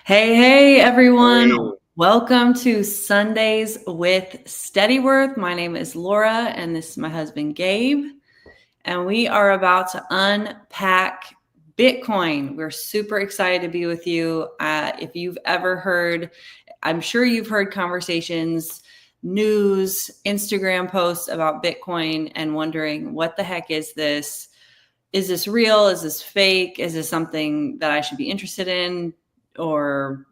Hey, everyone. Hey. Welcome to Sundays with Steadyworth. My name is Laura, and this is my husband, Gabe. And we are about to unpack Bitcoin. We're super excited to be with you. If you've ever heard, I'm sure you've heard conversations, news, Instagram posts about Bitcoin and wondering what the heck is this? Is this real? Is this fake? Is this something that I should be interested in? Or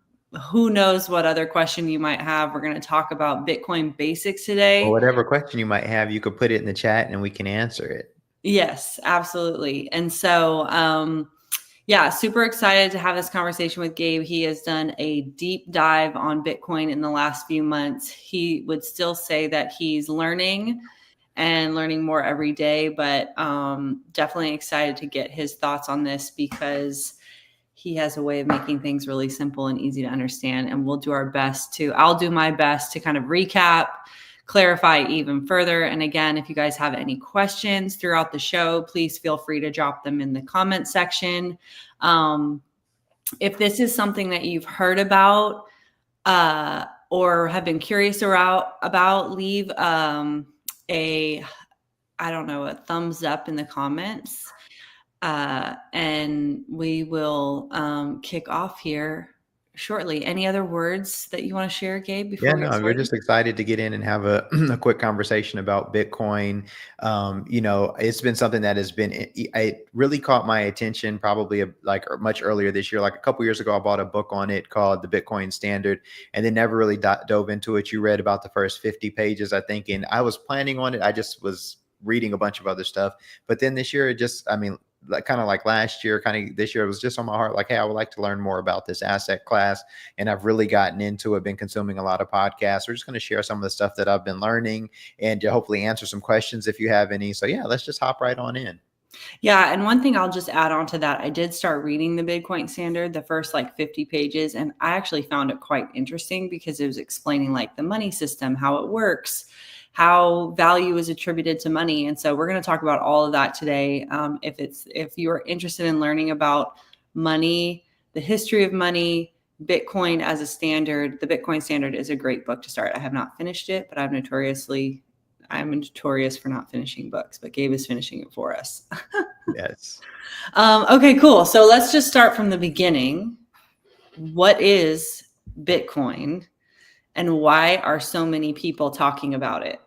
who knows what other question you might have. We're going to talk about Bitcoin basics Well, today. whatever question you might have, you could put it in the chat and we can answer it. Yes, absolutely. And so, yeah, super excited to have this conversation with Gabe. He has done a deep dive on Bitcoin in the last few months. He would still say that he's learning and learning more every day, but definitely excited to get his thoughts on this because he has a way of making things really simple and easy to understand. And I'll do my best to kind of recap, clarify even further. And again, if you guys have any questions throughout the show, please feel free to drop them in the comment section. If this is something that you've heard about or have been curious about, leave a thumbs up in the comments. And we will kick off here shortly. Any other words that you want to share, Gabe, before Yeah, we get no, we're started? just excited to get in and have a quick conversation about Bitcoin. It's been something that has been, it really caught my attention probably like much earlier this year. Like a couple years ago, I bought a book on it called The Bitcoin Standard and then never really dove into it. You read about the first 50 pages, I think, and I was planning on it. I just was reading a bunch of other stuff. But then this year, like kind of like last year, kind of this year, it was just on my heart, like, hey, I would like to learn more about this asset class. And I've really gotten into it, been consuming a lot of podcasts. We're just going to share some of the stuff that I've been learning and to hopefully answer some questions if you have any. So yeah, let's just hop right on in. Yeah. And one thing I'll just add on to that, I did start reading the Bitcoin Standard, the first like 50 pages, and I actually found it quite interesting because it was explaining like the money system, how it works, how value is attributed to money. And so we're going to talk about all of that today. If you're interested in learning about money, the history of money, Bitcoin as a standard, the Bitcoin Standard is a great book to start. I have not finished it, but I'm notorious for not finishing books, but Gabe is finishing it for us. Yes. Okay, cool. So let's just start from the beginning. What is Bitcoin and why are so many people talking about it?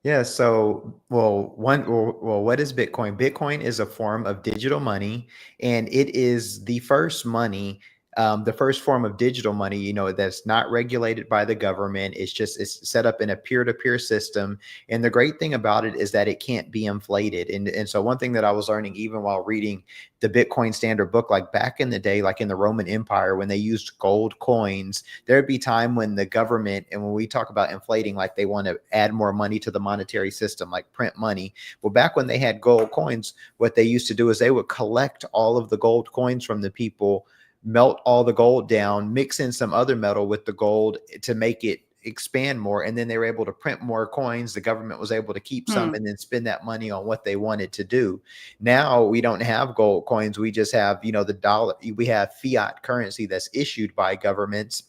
Yeah. So, what is Bitcoin? Bitcoin is a form of digital money, and it is the first money, the first form of digital money. That's not regulated by the government. It's set up in a peer-to-peer system, and the great thing about it is that it can't be inflated. And so, one thing that I was learning even while reading the Bitcoin Standard book, like back in the day, like in the Roman Empire, when they used gold coins, there'd be time when the government, and when we talk about inflating, like they want to add more money to the monetary system, like print money. Well, back when they had gold coins, what they used to do is they would collect all of the gold coins from the people, melt all the gold down, mix in some other metal with the gold to make it expand more, and then they were able to print more coins. The government was able to keep some and then spend that money on what they wanted to do. Now we don't have gold coins. We just have, the dollar. We have fiat currency that's issued by governments,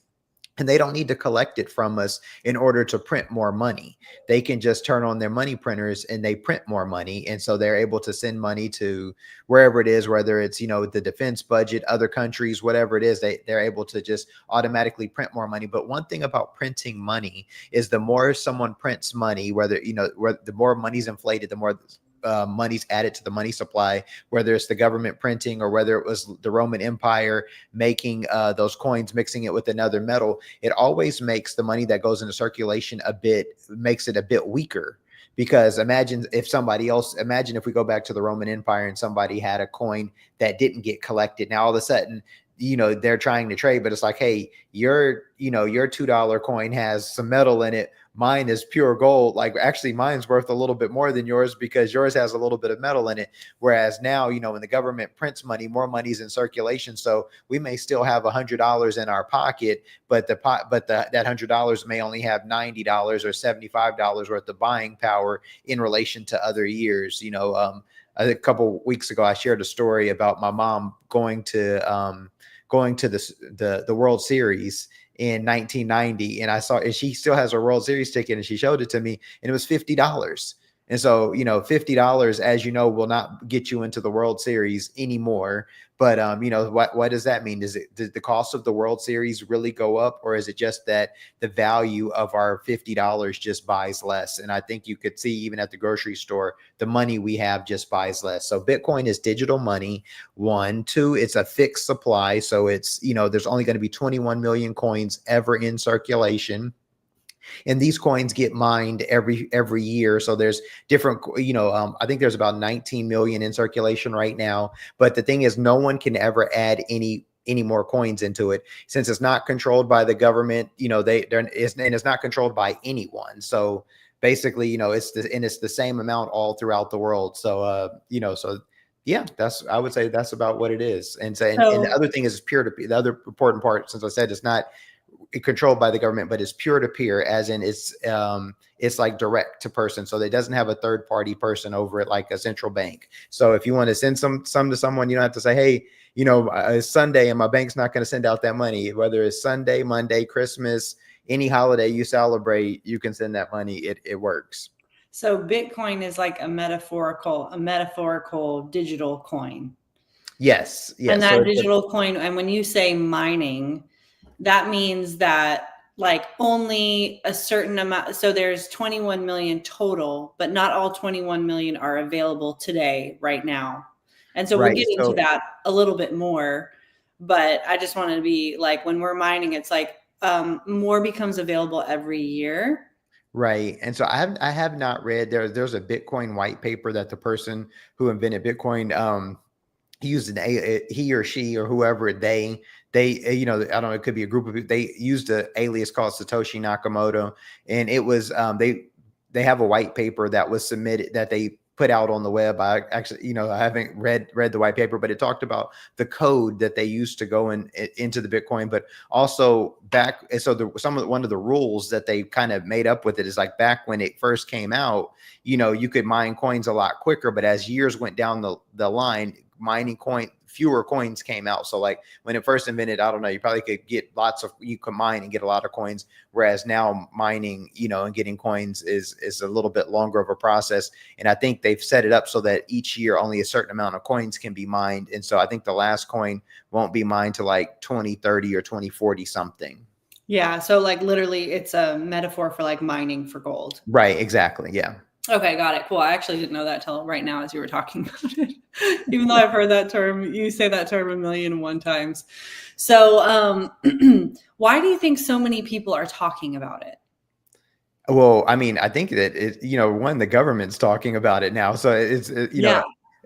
and they don't need to collect it from us in order to print more money. They can just turn on their money printers and they print more money. And so they're able to send money to wherever it is, whether it's, the defense budget, other countries, whatever it is, they're able to just automatically print more money. But one thing about printing money is the more someone prints money, where the more money's inflated, the more money's added to the money supply, whether it's the government printing or whether it was the Roman Empire making those coins, mixing it with another metal. It always makes the money that goes into circulation makes it a bit weaker. Because imagine if we go back to the Roman Empire and somebody had a coin that didn't get collected. Now all of a sudden, they're trying to trade, but it's like, hey, your $2 coin has some metal in it. Mine is pure gold. Like, actually, mine's worth a little bit more than yours because yours has a little bit of metal in it. Whereas now, when the government prints money, more money's in circulation. So we may still have $100 in our pocket, but that $100 may only have $90 or $75 worth of buying power in relation to other years. A couple weeks ago, I shared a story about my mom going to going to the World Series in 1990, and I saw, and she still has a World Series ticket, and she showed it to me, and it was $50. And so, $50, as you know, will not get you into the World Series anymore. But what does that mean? Does the cost of the World Series really go up, or is it just that the value of our $50 just buys less? And I think you could see even at the grocery store, the money we have just buys less. So Bitcoin is digital money. One, two, it's a fixed supply. So it's, there's only going to be 21 million coins ever in circulation. And these coins get mined every year. So there's different, I think there's about 19 million in circulation right now. But the thing is, no one can ever add any more coins into it, since it's not controlled by the government. And it's not controlled by anyone. So basically, it's the same amount all throughout the world. So yeah, I would say that's about what it is. And the other thing is peer to peer. The other important part, since I said it's not controlled by the government, but it's peer to peer, as in it's like direct to person. So it doesn't have a third party person over it like a central bank. So if you want to send some to someone, you don't have to say, hey, it's Sunday and my bank's not going to send out that money. Whether it's Sunday, Monday, Christmas, any holiday you celebrate, you can send that money. It works. So Bitcoin is like a metaphorical digital coin. Yes. And that digital coin, and when you say mining, that means that like only a certain amount. So there's 21 million total, but not all 21 million are available today, right now. And so we'll get into that a little bit more, but I just wanted to be like, when we're mining, it's like more becomes available every year. Right. And so I have not read, there's a Bitcoin white paper that the person who invented Bitcoin, he used he or she or whoever they I don't know, it could be a group of people. They used an alias called Satoshi Nakamoto, and it was they have a white paper that was submitted, that they put out on the web. I actually, I haven't read the white paper, but it talked about the code that they used to go into the Bitcoin, but also back. So one of the rules that they kind of made up with it is like, back when it first came out, you could mine coins a lot quicker, but as years went down the line, fewer coins came out. So like when it first invented, I don't know, you probably could get you could mine and get a lot of coins. Whereas now mining, and getting coins is a little bit longer of a process. And I think they've set it up so that each year only a certain amount of coins can be mined. And so I think the last coin won't be mined to like 2030 or 2040 something. Yeah. So like literally it's a metaphor for like mining for gold. Right. Exactly. Yeah. Okay, got it. Cool. I actually didn't know that till right now as you were talking about it. Even though I've heard that term, you say that term 1,000,001 times. So why do you think so many people are talking about it? Well, I mean, I think that the government's talking about it now. So it's,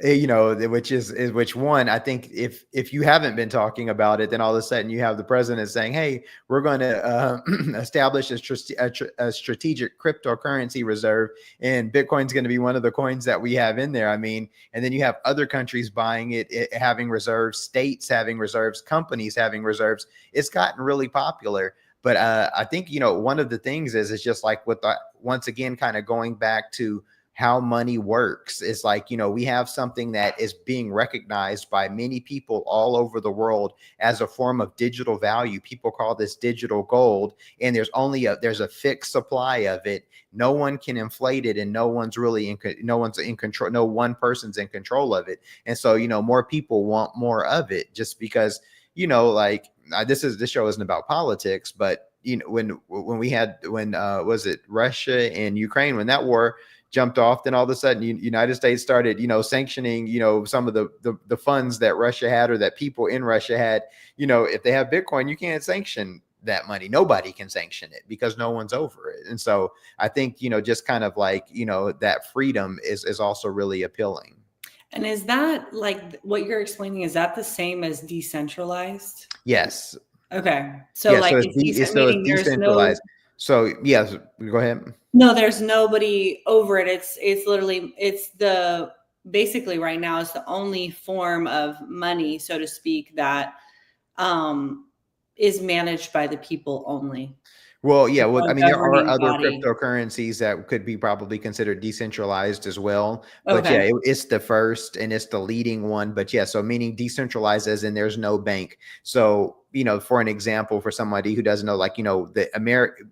which one, I think if you haven't been talking about it, then all of a sudden you have the president saying, hey, we're going to establish a strategic cryptocurrency reserve, and Bitcoin's going to be one of the coins that we have in there. I mean, and then you have other countries buying it having reserves, states having reserves, companies having reserves. It's gotten really popular. But I think, one of the things is just like once again, kind of going back to how money works. It's like, we have something that is being recognized by many people all over the world as a form of digital value. People call this digital gold, and there's a fixed supply of it. No one can inflate it, and no one's in control. No one person's in control of it. And so, more people want more of it, just because, like, this show isn't about politics, but when was it Russia and Ukraine, when that war jumped off, then all of a sudden United States started sanctioning some of the funds that Russia had, or that people in Russia had. If they have Bitcoin, you can't sanction that money. Nobody can sanction it because no one's over it. And so I think just kind of like that freedom is also really appealing. And is that like what you're explaining? Is that the same as decentralized? Yes. Okay. So like it's decentralized. So yes, go ahead. No, there's nobody over it. It's literally, basically right now it's the only form of money, so to speak, that is managed by the people only. Well, yeah. There's Well, no I mean, there are governing other body. cryptocurrencies that could be probably considered decentralized as well. But yeah, Okay. it's the first and it's the leading one. But yeah, so meaning decentralized as in there's no bank. So, for an example, for somebody who doesn't know, like, the American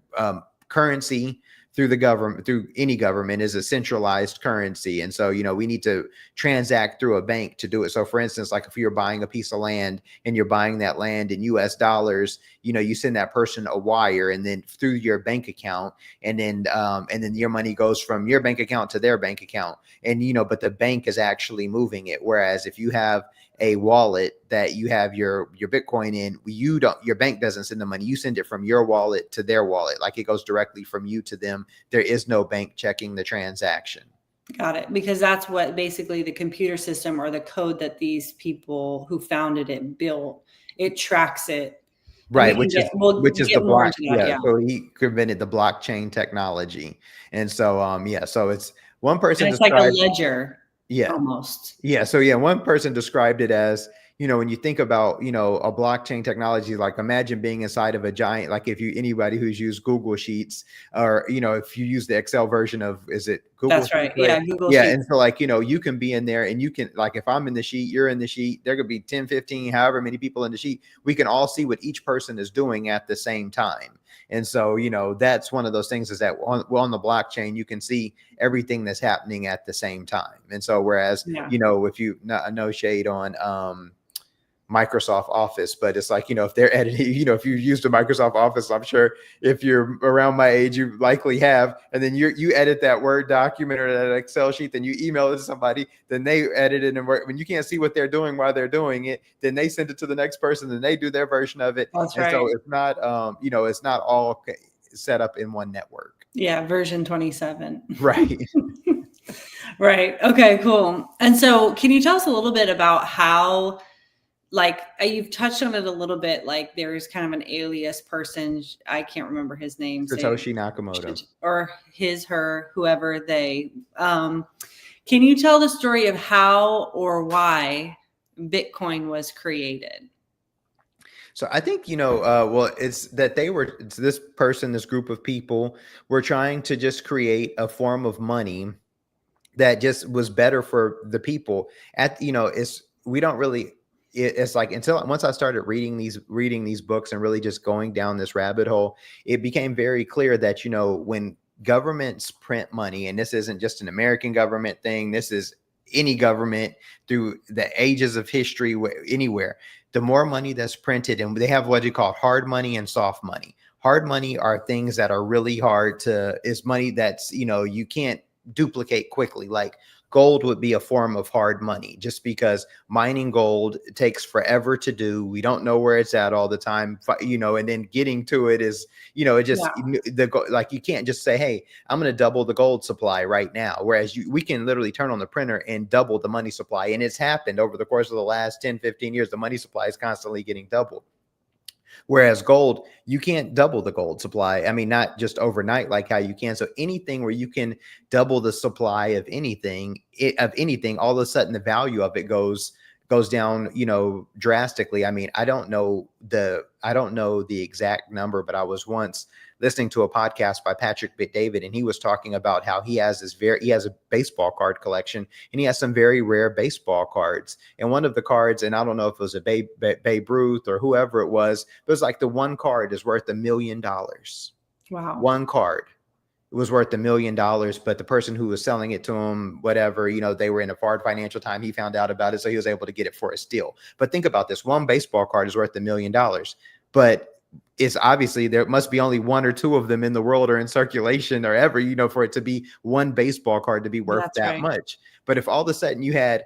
currency through the government, through any government, is a centralized currency. And so, we need to transact through a bank to do it. So for instance, like if you're buying a piece of land and you're buying that land in US dollars, you send that person a wire and then through your bank account, and then your money goes from your bank account to their bank account. And but the bank is actually moving it. Whereas if you have a wallet that you have your Bitcoin in, your bank doesn't send the money. You send it from your wallet to their wallet. Like it goes directly from you to them. There is no bank checking the transaction. Got it. Because that's what basically the computer system or the code that these people who founded it built, it tracks it. And Right, we'll which is the get more block. into that. Yeah, Yeah. so he invented the blockchain technology. And so yeah, so it's one And person it's like a described. ledger Yeah. almost. Yeah. So yeah, one person described it as, when you think about, a blockchain technology, like imagine being inside of a giant, like if anybody who's used Google Sheets, or, if you use the Excel version of, is it Google That's right. Sheets, right? Yeah. Google Yeah. Sheets. And so like, you can be in there and you can, like, if I'm in the sheet, you're in the sheet, there could be 10, 15, however many people in the sheet. We can all see what each person is doing at the same time. And so, that's one of those things, is that on the blockchain, you can see everything that's happening at the same time. And so, whereas, Yeah. if you, no shade on Microsoft Office, but it's like, if they're editing, if you use the Microsoft Office, I'm sure if you're around my age, you likely have, and then you edit that Word document or that Excel sheet, then you email it to somebody, then they edit it, and when you can't see what they're doing while they're doing it, then they send it to the next person, then they do their version of it. That's And right. so it's not, it's not all set up in one network. Yeah. Version 27. Right. Right. Okay, cool. And so can you tell us a little bit about how, like, you've touched on it a little bit, like there's kind of an alias person, I can't remember his name, Satoshi Nakamoto. or his, her, whoever they, can you tell the story of how or why Bitcoin was created? So I think, well, it's that it's this person, this group of people were trying to just create a form of money that just was better for the people. We don't really, it's like, until once I started reading these books and really just going down this rabbit hole, it became very clear that, when governments print money, and this isn't just an American government thing, this is any government through the ages of history, anywhere, the more money that's printed, and they have what you call hard money and soft money. Hard money are things that are really hard is money that's, you can't duplicate quickly. Like gold would be a form of hard money, just because mining gold takes forever to do. We don't know where it's at all the time, and then getting to it is, it just, like, you can't just say, hey, I'm going to double the gold supply right now. Whereas we can literally turn on the printer and double the money supply. And it's happened over the course of the last 10, 15 years. The money supply is constantly getting doubled. Whereas gold, you can't double the gold supply. I mean, not just overnight like how you can. So anything where you can double the supply of anything, all of a sudden the value of it goes down, drastically. I mean, I don't know the exact number, but I was once listening to a podcast by Patrick Bet-David, and he was talking about how he has a baseball card collection, and he has some very rare baseball cards. And one of the cards, and I don't know if it was a Babe Ruth or whoever it was, but it's like the one card is worth $1 million. Wow. One card was worth $1 million, but the person who was selling it to him, whatever, they were in a hard financial time. He found out about it, so he was able to get it for a steal. But think about this: one baseball card is worth $1 million, but it's obviously there must be only one or two of them in the world or in circulation or ever, for it to be one baseball card to be worth that much. But if all of a sudden you had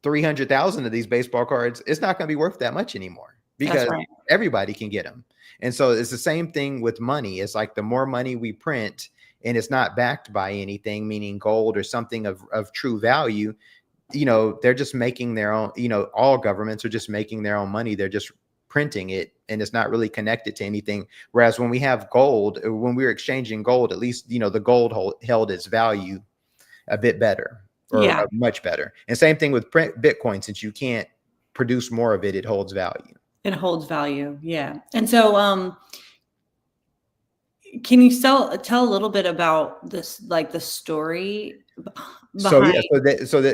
300,000 of these baseball cards, it's not going to be worth that much anymore, because everybody can get them. And so it's the same thing with money. It's like the more money we print and it's not backed by anything, meaning gold or something of true value, they're just making their own, all governments are just making their own money. They're just printing it, and it's not really connected to anything. Whereas when we have gold, when we're exchanging gold, at least, the gold held its value a bit better, or much better. And same thing with Bitcoin, since you can't produce more of it, it holds value. It holds value. Yeah. And so, Can you tell a little bit about this, like the story So behind?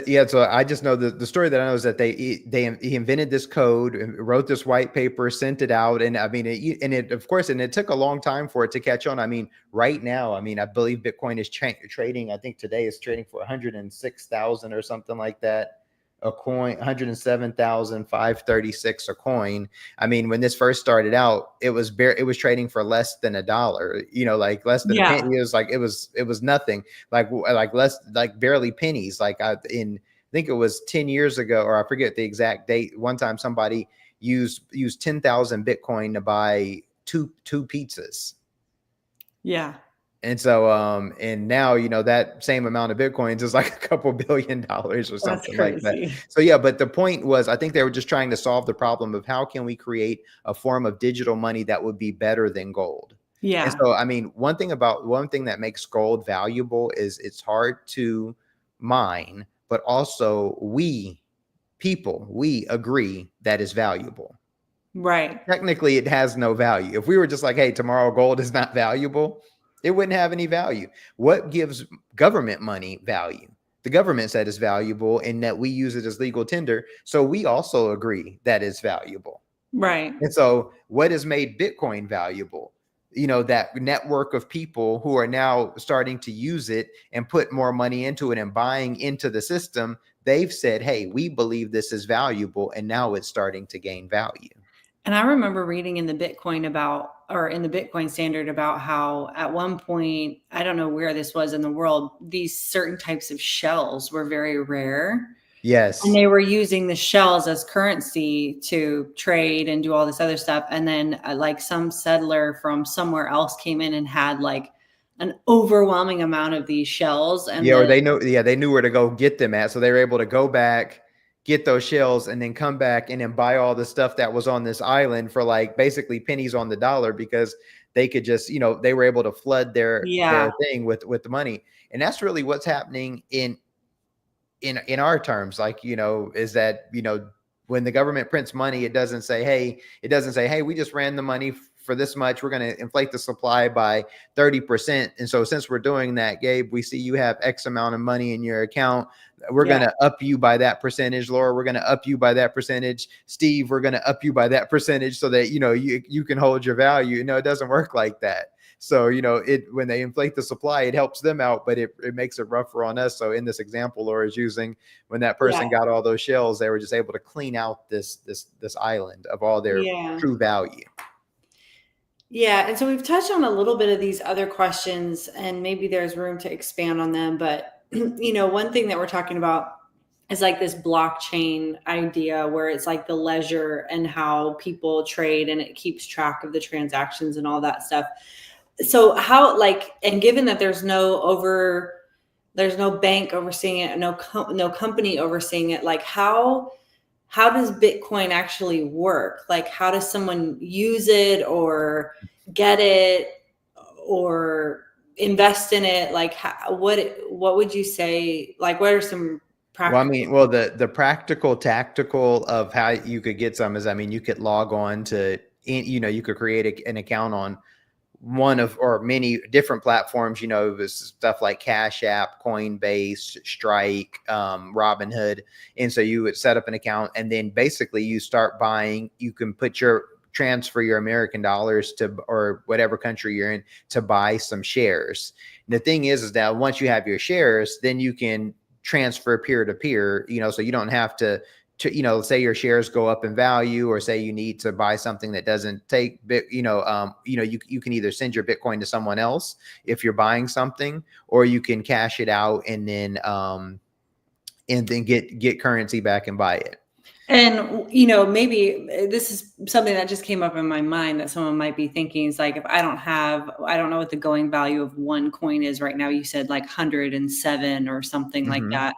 yeah, so I just know the story that I know is that he invented this code and wrote this white paper, sent it out, and I mean, it of course, and it took a long time for it to catch on. I mean, right now, I mean, I believe Bitcoin is trading. I think today is trading for 106,000 or something like that. A coin, 107,536 a coin. I mean, when this first started out, it was trading for less than $1. You know, like less than a Yeah, penny. It was like it was nothing, like less, like barely pennies. Like I think it was 10 years ago, or I forget the exact date. One time somebody used 10,000 Bitcoin to buy two pizzas. yeah, And so and now, you know, that same amount of Bitcoins is like a couple $1 billion or that's something like that. crazy. So yeah, but the point was, I think they were just trying to solve the problem of how can we create a form of digital money that would be better than gold. And Yeah, so, I mean, one thing that makes gold valuable is it's hard to mine, but also we agree that is valuable. right, Technically, it has no value. If we were just like, hey, tomorrow gold is not valuable, it wouldn't have any value. What gives government money value? The government said it's valuable and that we use it as legal tender. So we also agree that it's valuable. right. And so what has made Bitcoin valuable? You know, that network of people who are now starting to use it and put more money into it and buying into the system. They've said, hey, we believe this is valuable. And now it's starting to gain value. And I remember reading in the Bitcoin standard about how at one point, I don't know where this was in the world, these certain types of shells were very rare. And Yes. they were using the shells as currency to trade and do all this other stuff. And then like some settler from somewhere else came in and had like an overwhelming amount of these shells. And Yeah, or the they know, yeah, they knew where to go get them at. So they were able to go back, get those shells, and then come back and then buy all the stuff that was on this island for like basically pennies on the dollar because they could just, you know, they were able to flood their yeah, thing with the money. And that's really what's happening in our terms. Like, you know, is that, you know, when the government prints money, it doesn't say, hey, we just ran the money for this much, we're going to inflate the supply by 30%. And so since we're doing that, Gabe, we see you have X amount of money in your account, we're yeah, going to up you by that percentage. Laura, we're going to up you by that percentage. Steve, we're going to up you by that percentage so that, you know, you can hold your value. No, it doesn't work like that. So, you know, when they inflate the supply, it helps them out, but it makes it rougher on us. So in this example Laura is using, when that yeah, person got all those shells, they were just able to clean out this island of all their yeah. true value. Yeah, and so we've touched on a little bit of these other questions, and maybe there's room to expand on them. But one thing that we're talking about is like this blockchain idea where it's like the ledger and how people trade and it keeps track of the transactions and all that stuff. So how, like, and given that there's no bank overseeing it, no company overseeing it, like how does Bitcoin actually work? Like, how does someone use it or get it or invest in it? Like, what would you say? Like, what are some Well, I practical? mean, well, the practical tactical of how you could get some is, I mean, you could log on to, you know, you could create an account on one of or many different platforms. You know, this stuff like Cash App, Coinbase, Strike, Robinhood. And so you would set up an account and then basically you start buying. You can transfer your American dollars to, or whatever country you're in, to buy some shares. And the thing is that once you have your shares, then you can transfer peer to peer, you know, so you don't have to, you know, say your shares go up in value, or say you need to buy something that doesn't take you can either send your Bitcoin to someone else if you're buying something, or you can cash it out and then get currency back and buy it. And maybe this is something that just came up in my mind that someone might be thinking is like, if I don't know what the going value of one coin is right now. You said like 107 or something like Mm-hmm. that.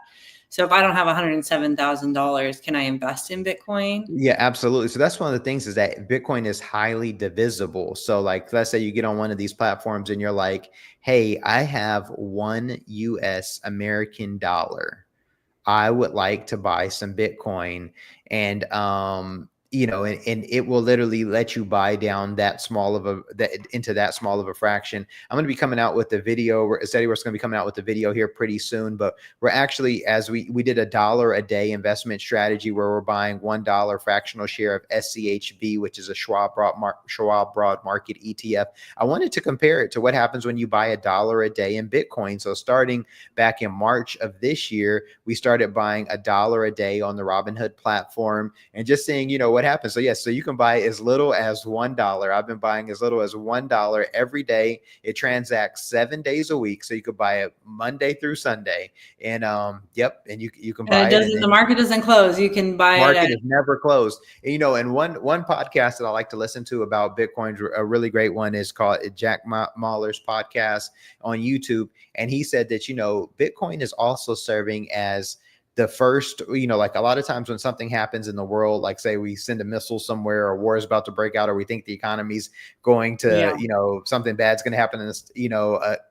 So if I don't have $107,000, can I invest in Bitcoin? Yeah, absolutely. So that's one of the things, is that Bitcoin is highly divisible. So like, let's say you get on one of these platforms and you're like, hey, I have one US American dollar. I would like to buy some Bitcoin. And and it will literally let you buy down that small of into that small of a fraction. I'm going to be coming out with the video. Steadyworks going to be coming out with the video here pretty soon, but we're actually, as we did $1 a day investment strategy where we're buying $1 fractional share of SCHB, which is a Schwab Broad Market ETF. I wanted to compare it to what happens when you buy $1 a day in Bitcoin. So starting back in March of this year, we started buying $1 a day on the Robinhood platform and just seeing, what happens. So yes, so you can buy as little as $1. I've been buying as little as $1 every day. It transacts 7 days a week. So you could buy it Monday through Sunday. And yep, and you can buy And it doesn't, the market doesn't close. You can buy it. Market is never closed. And one podcast that I like to listen to about Bitcoin, a really great one, is called Jack Mahler's podcast on YouTube. And he said that, Bitcoin is also serving as the first, like a lot of times when something happens in the world, like say we send a missile somewhere or war is about to break out, or we think the economy's going to, something bad's going to happen in this,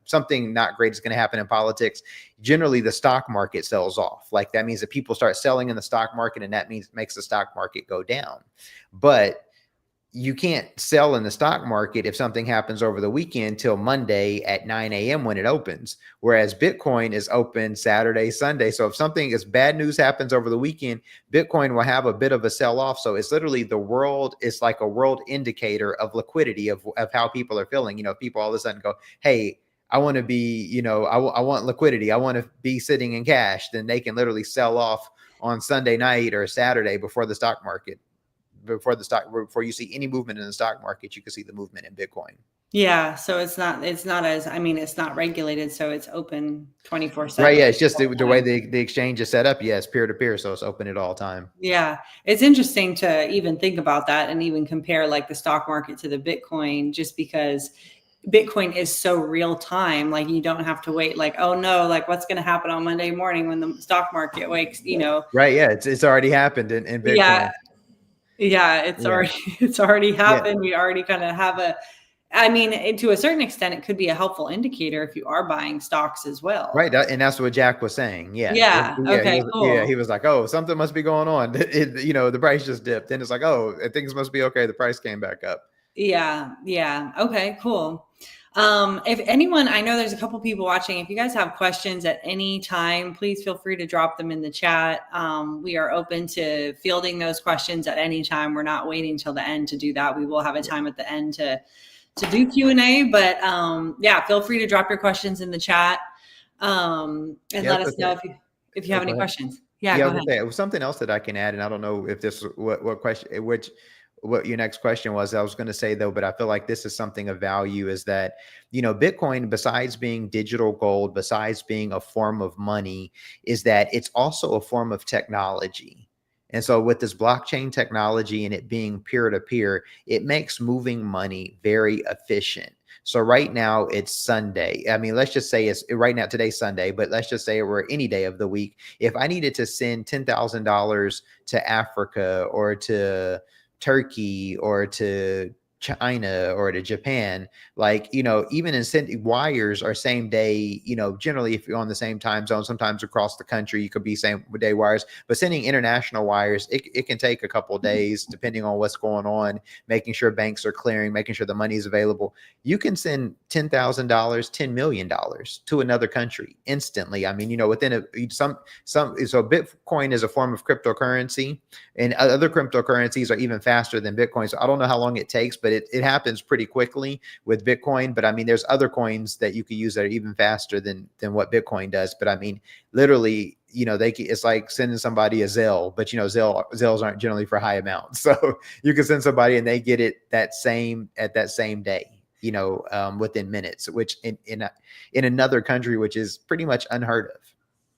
something not great is going to happen in politics. Generally, the stock market sells off. Like that means that people start selling in the stock market, and that makes the stock market go down. But you can't sell in the stock market if something happens over the weekend till Monday at 9 a.m. when it opens, whereas Bitcoin is open Saturday, Sunday. So if bad news happens over the weekend, Bitcoin will have a bit of a sell off. So it's literally it's like a world indicator of liquidity of how people are feeling. If people all of a sudden go, hey, I want to be, I want liquidity, I want to be sitting in cash, then they can literally sell off on Sunday night or Saturday before the stock market. Before you see any movement in the stock market, you can see the movement in Bitcoin. Yeah. So it's not it's not regulated. So it's open 24/7. Right. Yeah. It's just the way the exchange is set up. Yes. Peer-to-peer. So it's open at all time. Yeah. It's interesting to even think about that and even compare like the stock market to the Bitcoin, just because Bitcoin is so real time. Like you don't have to wait like, oh no, like what's going to happen on Monday morning when the stock market wakes, Right. Yeah. It's already happened in Bitcoin. Yeah. Yeah, it's already happened. Yeah. We already kind of have to a certain extent, it could be a helpful indicator if you are buying stocks as well. Right. And that's what Jack was saying. Yeah. Yeah. Okay, cool. Yeah. He was like, oh, something must be going on. The price just dipped. And it's like, oh, things must be okay. The price came back up. Yeah. Yeah. Okay, cool. If anyone, I know there's a couple people watching, if you guys have questions at any time, please feel free to drop them in the chat. We are open to fielding those questions at any time. We're not waiting till the end to do that. We will have a time at the end to do Q&A, but feel free to drop your questions in the chat and let us know if you have any questions. Yeah, go ahead. It was something else that I can add, and I don't know if this what your next question was. I was going to say though, but I feel like this is something of value, is that, Bitcoin, besides being digital gold, besides being a form of money, is that it's also a form of technology. And so with this blockchain technology and it being peer-to-peer, it makes moving money very efficient. So right now it's Sunday. I mean, let's just say today's Sunday, but let's just say it were any day of the week. If I needed to send $10,000 to Africa or to Turkey or to China or to Japan, like, even in sending wires are same day, generally if you're on the same time zone, sometimes across the country, you could be same day wires, but sending international wires, it can take a couple of days depending on what's going on, making sure banks are clearing, making sure the money is available. You can send $10,000, $10 million to another country instantly. I mean, within so Bitcoin is a form of cryptocurrency, and other cryptocurrencies are even faster than Bitcoin. So I don't know how long it takes, but it happens pretty quickly with Bitcoin. But I mean, there's other coins that you could use that are even faster than what Bitcoin does. But I mean, literally, it's like sending somebody a Zelle, but Zelles aren't generally for high amounts. So you can send somebody and they get it that same day, within minutes, which in another country, which is pretty much unheard of.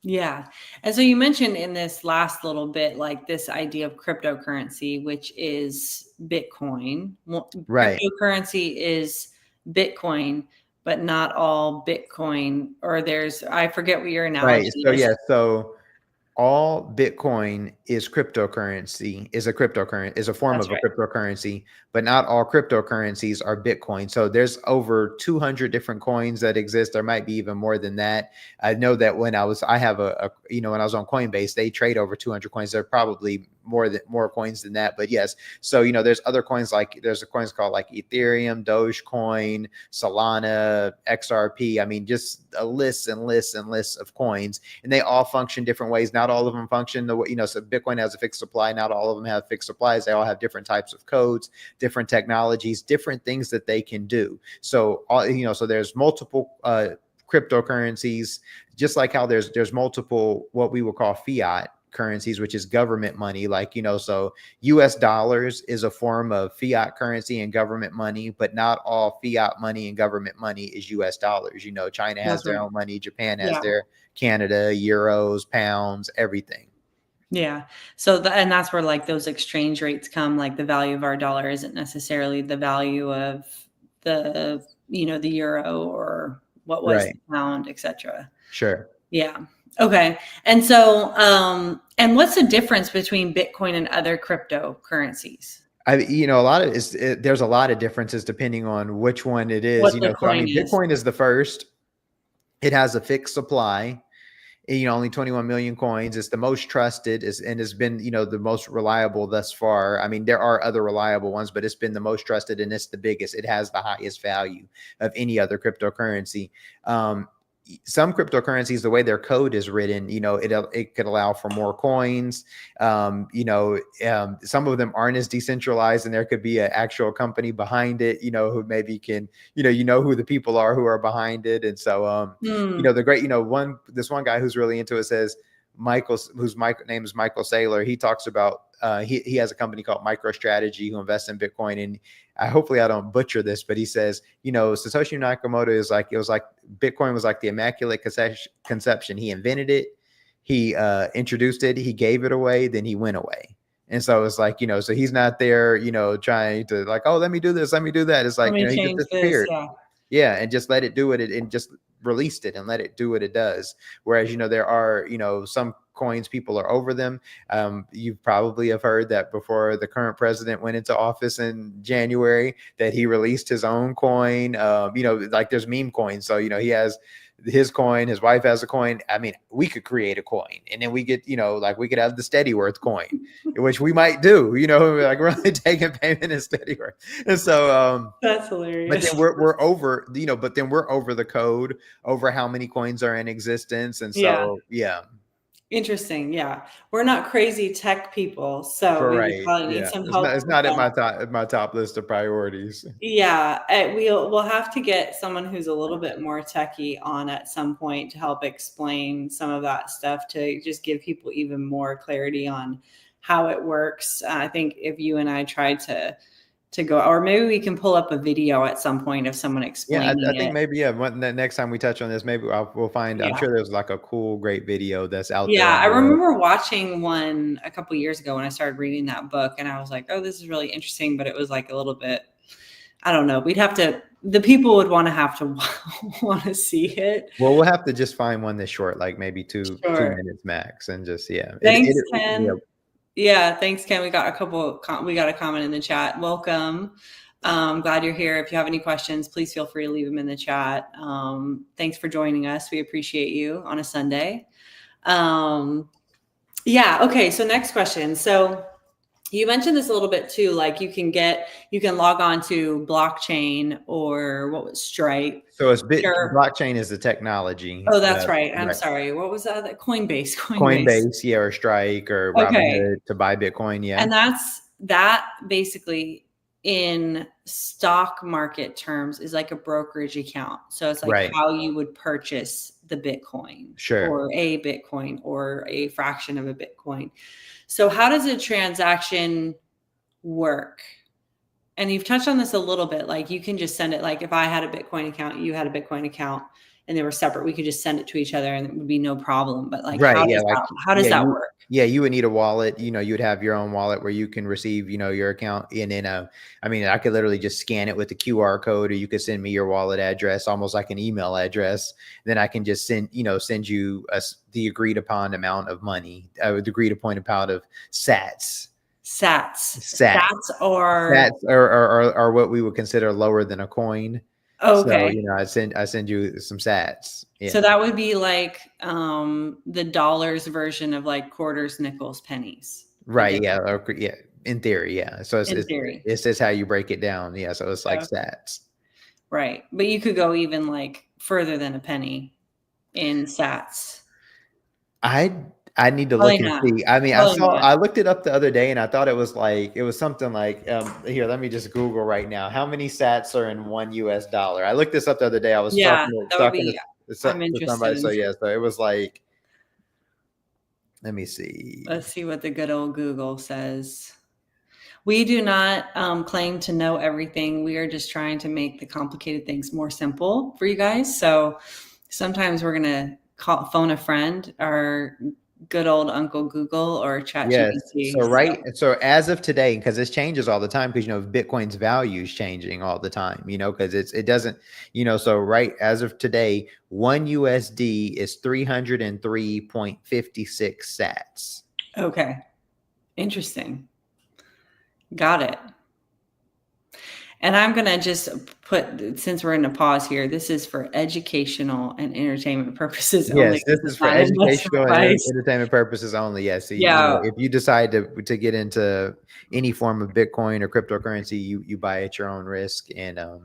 Yeah. And so you mentioned in this last little bit, like this idea of cryptocurrency, which is Bitcoin. Right. Cryptocurrency is Bitcoin, but not all Bitcoin, or I forget what your analogy is. So yeah, so all Bitcoin is a form of a cryptocurrency, but not all cryptocurrencies are Bitcoin. So there's over 200 different coins that exist. There might be even more than that. I know that when I was on Coinbase, they trade over 200 coins. There are probably more coins than that. But yes, so there's other coins, like there's a coins called like Ethereum, Dogecoin, Solana, XRP. I mean, just a lists and lists and lists of coins, and they all function different ways. Not all of them function the way, so Bitcoin has a fixed supply. Not all of them have fixed supplies. They all have different types of codes, different technologies, different things that they can do. So so there's multiple cryptocurrencies, just like how there's multiple what we would call fiat currencies, which is government money. Like, so US dollars is a form of fiat currency and government money, but not all fiat money and government money is US dollars. China has their own money, Japan has their, Canada, euros, pounds, everything. Yeah. So and that's where like those exchange rates come, like the value of our dollar isn't necessarily the value of the, the euro or what was the pound, etc. Sure. Yeah. Okay. And so, and what's the difference between Bitcoin and other cryptocurrencies? There's a lot of differences depending on which one it is. What the coin is. Bitcoin is the first. It has a fixed supply. Only 21 million coins. It's the most trusted, and has been, the most reliable thus far. I mean, there are other reliable ones, but it's been the most trusted and it's the biggest. It has the highest value of any other cryptocurrency. Some cryptocurrencies, the way their code is written, it could allow for more coins. Some of them aren't as decentralized, and there could be an actual company behind it, who maybe can, who the people are who are behind it. And so, the great, this one guy who's really into it says, whose name is Michael Saylor. He talks about, he has a company called MicroStrategy who invests in Bitcoin. And hopefully I don't butcher this, but he says, Satoshi Nakamoto it was like Bitcoin was like the immaculate conception. He invented it. He introduced it. He gave it away. Then he went away. And so it's like, so he's not there, trying to like, oh, let me do this, let me do that. It's like, he just disappeared. Yeah. And just let it do it and just released it and let it do what it does. Whereas, there are, some coins, people are over them. You probably have heard that before the current president went into office in January, that he released his own coin. Like there's meme coins. So, he has his coin, his wife has a coin. I mean, we could create a coin and then we get, like we could have the Steady Worth coin, which we might do, like we're only taking payment in Steady Worth. And so, that's hilarious. But then we're over, but then we're over the code, over how many coins are in existence. And so, yeah. Interesting. Yeah. We're not crazy tech people. So we probably need some help. It's not at my top list of priorities. Yeah. We'll have to get someone who's a little bit more techie on at some point to help explain some of that stuff, to just give people even more clarity on how it works. I think if you and I tried to go, or maybe we can pull up a video at some point of someone explaining I think maybe, next time we touch on this, maybe we'll find, I'm sure there's like a cool, great video that's out there. Yeah, I remember watching one a couple years ago when I started reading that book, and I was like, oh, this is really interesting, but it was like a little bit, I don't know, the people would have to want to see it. Well, we'll have to just find one that's short, like maybe 2 minutes max, and just, Thanks, Ken. Yeah, thanks, Ken. We got a comment in the chat. Welcome. Glad you're here. If you have any questions, please feel free to leave them in the chat. Thanks for joining us. We appreciate you on a Sunday. Okay. So next question. So you mentioned this a little bit too, like you can log on to blockchain, or what was Stripe. So it's blockchain is the technology. Oh, that's right. I'm sorry. What was that? Coinbase, yeah, or Strike or Robinhood to buy Bitcoin. Yeah. And that basically in stock market terms is like a brokerage account. So it's like how you would purchase the Bitcoin, or a Bitcoin, or a fraction of a Bitcoin. So how does a transaction work? And you've touched on this a little bit, like you can just send it, like if I had a Bitcoin account, you had a Bitcoin account, and they were separate, we could just send it to each other and it would be no problem. But like, how does that work? Yeah, you would need a wallet. You'd have your own wallet where you can receive, your account. And then, I could literally just scan it with the QR code, or you could send me your wallet address, almost like an email address. Then I can just send you the agreed upon amount of money, the agreed upon amount of sats. Sats are what we would consider lower than a coin. Okay. So, I send you some sats. Yeah. So that would be like the dollars version of like quarters, nickels, pennies. I guess, Right. Yeah. Okay, yeah. In theory. Yeah. So in theory. it's just how you break it down. Yeah. So it's like So, sats. right. But you could go even like further than a penny in sats. I I need to Probably look and not. see. I mean, Probably not. I looked it up the other day and I thought it was something like here, let me just Google right now. How many sats are in $1 US? I looked this up the other day. I was Yeah, that would talking be. I'm to interested somebody. So in. yeah, so it was like, let me see. Let's see what the good old Google says. We do not claim to know everything. We are just trying to make the complicated things more simple for you guys. So sometimes we're going to phone a friend or good old Uncle Google or Chat Yes. GPT. So right. So as of today, because this changes all the time, because Bitcoin's value is changing all the time, because it doesn't, so right as of today, $1 is 303.56 sats. Okay. Interesting. Got it. And I'm going to just put, since we're in a pause here, this is for educational and entertainment purposes only. Yes, this It's is for not investment educational and advice. entertainment purposes only. Yes. So, Yeah. if you decide to get into any form of Bitcoin or cryptocurrency, you buy at your own risk and at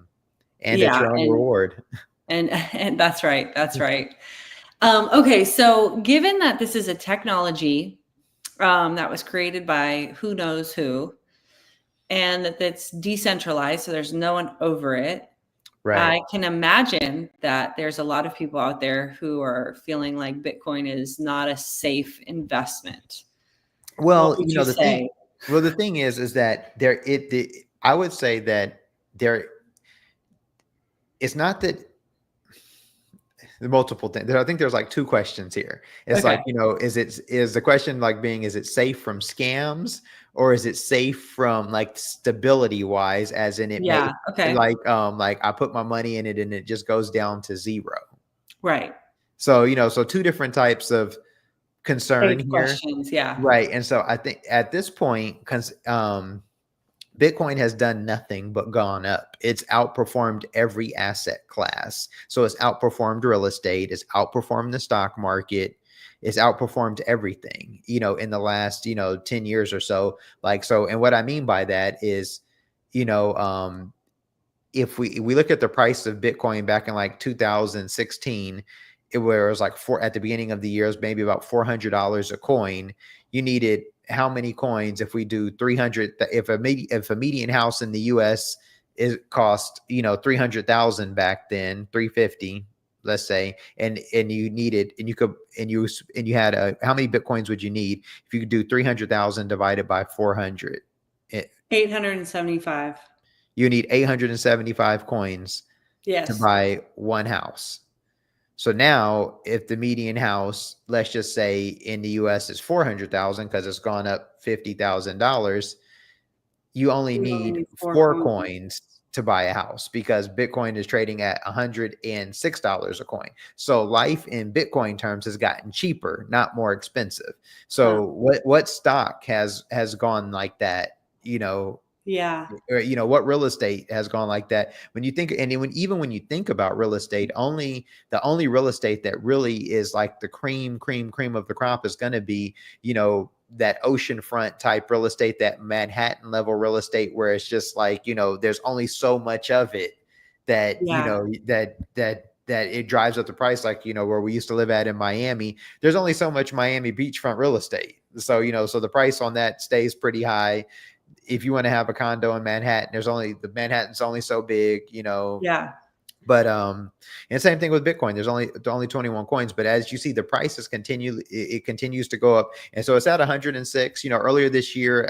Yeah. your own reward. And that's right. That's right. Okay. So given that this is a technology that was created by who knows who, and that it's decentralized, so there's no one over it. Right. I can imagine that there's a lot of people out there who are feeling like Bitcoin is not a safe investment. What Well, would you say? the thing is that I would say that there, it's not that the multiple things. I think there's like two questions here. It's Okay. like, is the question like being, is it safe from scams or is it safe from like stability wise, as in it may Yeah. Okay. like I put my money in it and it just goes down to zero. Right. So, so two different types of concern Safe here. questions. Yeah. Right. And so I think at this point, Bitcoin has done nothing but gone up. It's outperformed every asset class. So it's outperformed real estate, it's outperformed the stock market, it's outperformed everything, in the last, 10 years or so. And what I mean by that is, you know, if we look at the price of Bitcoin back in like 2016, it was like at the beginning of the year, it was maybe about $400 a coin. You needed how many coins? If we do 300, if a median house in the US is cost, 300,000 back then, 350, let's say, and you needed, and you had how many Bitcoins would you need if you could do 300,000 divided by 400? 875. You need 875 coins to Yes. buy one house. So now, if the median house, let's just say in the US is 400,000 because it's gone up $50,000, you only You only need need 4 coins. coins to buy a house because Bitcoin is trading at $106 a coin. So life in Bitcoin terms has gotten cheaper, not more expensive. So what stock has gone like that, Yeah. or what real estate has gone like that? When you think, and even when you think about real estate, the only real estate that really is like the cream of the crop is going to be that oceanfront type real estate, that Manhattan level real estate, where it's just like there's only so much of it that Yeah. that it drives up the price. Like where we used to live at in Miami, there's only so much Miami beachfront real estate, so so the price on that stays pretty high. If you want to have a condo in Manhattan, Manhattan's only so big, Yeah. but and same thing with Bitcoin. There's only 21 coins, but as you see, the prices it continues to go up, and so it's at 106. Earlier this year,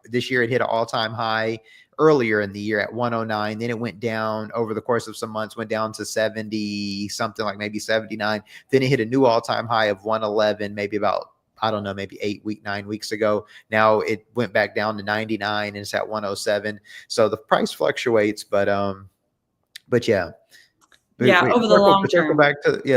this year it hit an all-time high earlier in the year at 109. Then it went down over the course of some months, went down to 70 something, like maybe 79. Then it hit a new all-time high of 111, maybe about, I don't know, maybe 9 weeks ago. Now it went back down to 99 and it's at 107. So the price fluctuates, but yeah. Yeah. Over the long term.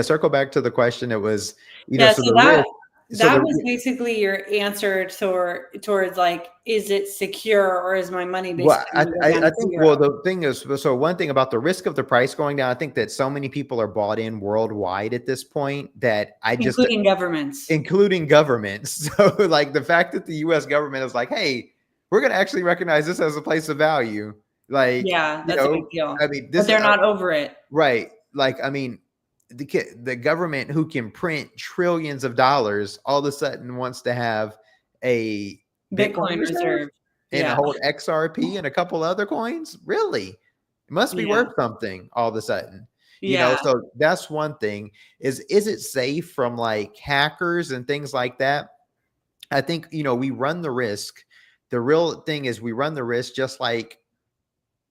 Circle back to the question. It was, Yeah. so So the that, risk. So That was basically your answer towards like, is it secure or is my money well, basically going to go down I to think, well, zero? the thing is, so one thing about the risk of the price going down, I think that so many people are bought in worldwide at this point that I just, Including governments. including governments. So like the fact that the US government is like, hey, we're going to actually recognize this as a place of value. Like, Yeah, you that's a big know, deal. I mean, But this, they're not over it. right. Like, I mean, the government who can print trillions of dollars all of a sudden wants to have a Bitcoin Bitcoin reserve reserve. and a Yeah. whole XRP and a couple other coins. Really? It must be Yeah. worth something all of a sudden. Yeah. So that's one thing. Is it safe from like hackers and things like that? I think, we run the risk. The real thing is we run the risk just like